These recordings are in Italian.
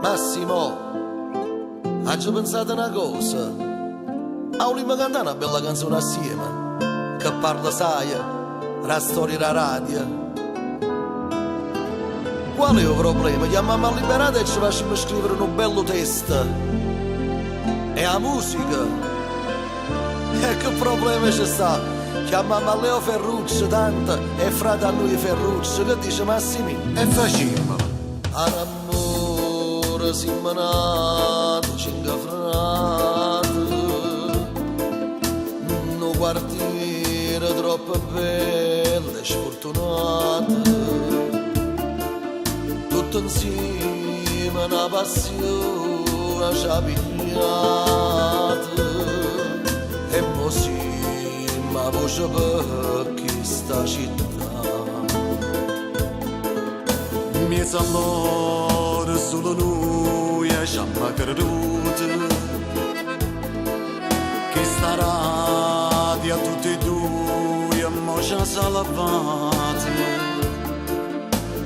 Massimo, hai pensato una cosa? Vogliamo cantare una bella canzone assieme, che parla, sai, la storia della radio. Qual è il problema? Chiamiamo a liberare e ci facciamo scrivere un bello testo. E la musica? E che problema ci sta? Chiamiamo a Leo Ferruccio tanto e frate a lui Ferruccio, che dice Massimi? E facciamo. All'amore siamo nati, ci ingafrati, un quartiere troppo bello e sfortunato, tutto insieme una passione ci ha pigliato, e mo siamo a voce per questa città. Miezza amore solo noi abbiamo creduto che sta radio a tutti e due mo ci ha salvato.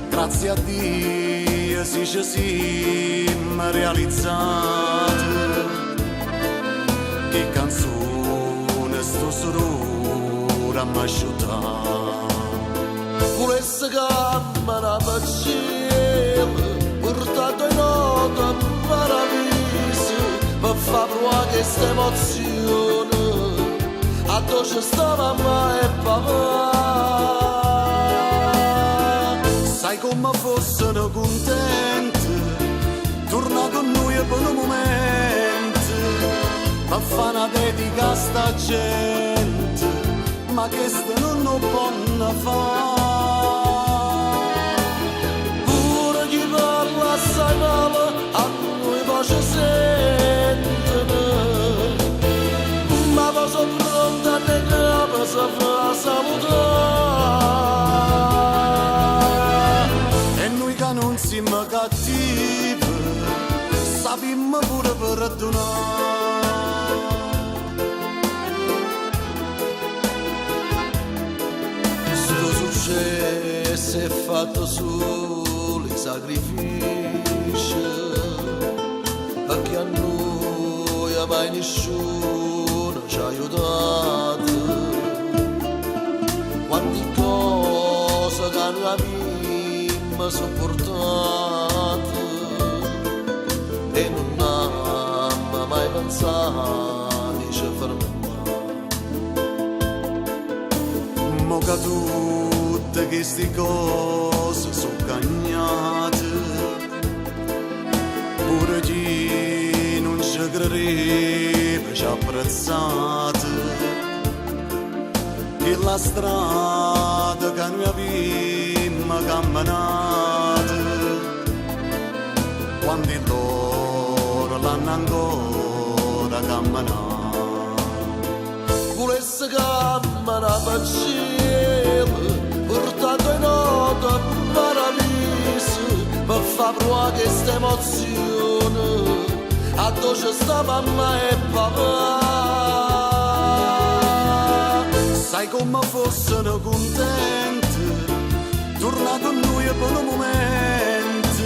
Grazie a Dio si ci siamo realizzati, che canzone sto solo a m'asciuttare. Volesse cammina per cielo, portato in noto a paradiso, per far provare questa emozione, a dove ci sta mamma e papà. Sai come fossero contenti, torna con noi per un momento, ma fa una dedica a sta gente, ma che ste non lo possono fare. Pure chi parla assai male, a noi voce sentono, ma poi sono pronta a ne capo si fa salutare. E noi che non siamo cattivi, sappiamo pure perdonare. Successo è fatto solo i sacrifici, perché a noi mai nessuno ci ha aiutato. Quante cose che noi abbiamo sopportato e non abbiamo mai pensato di ci fermare. Mo che tutte queste cose sono cagnate, pure chi non ci credeva ci ha apprezzato, che la strada che noi abbiamo camminato, quando loro l'hanno ancora camminato. Volesse cammina per cielo, portato in noto a paradiso, per far provare questa emozione, a dove ci sta mamma e papà. Sai come fossero contenti, torna con noi per un momento,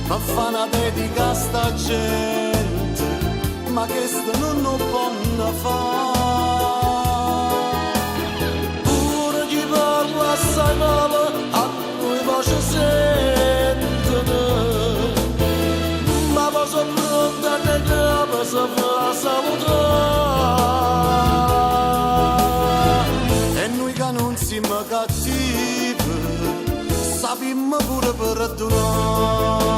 ma fa una dedica a sta gente, ma che ste non lo possono fare. Pure chi parla assai male, a noi voce sentono, ma poi sono pronta a ne capo si fa salutare. E noi che non siamo cattivi, sappiamo pure perdonare.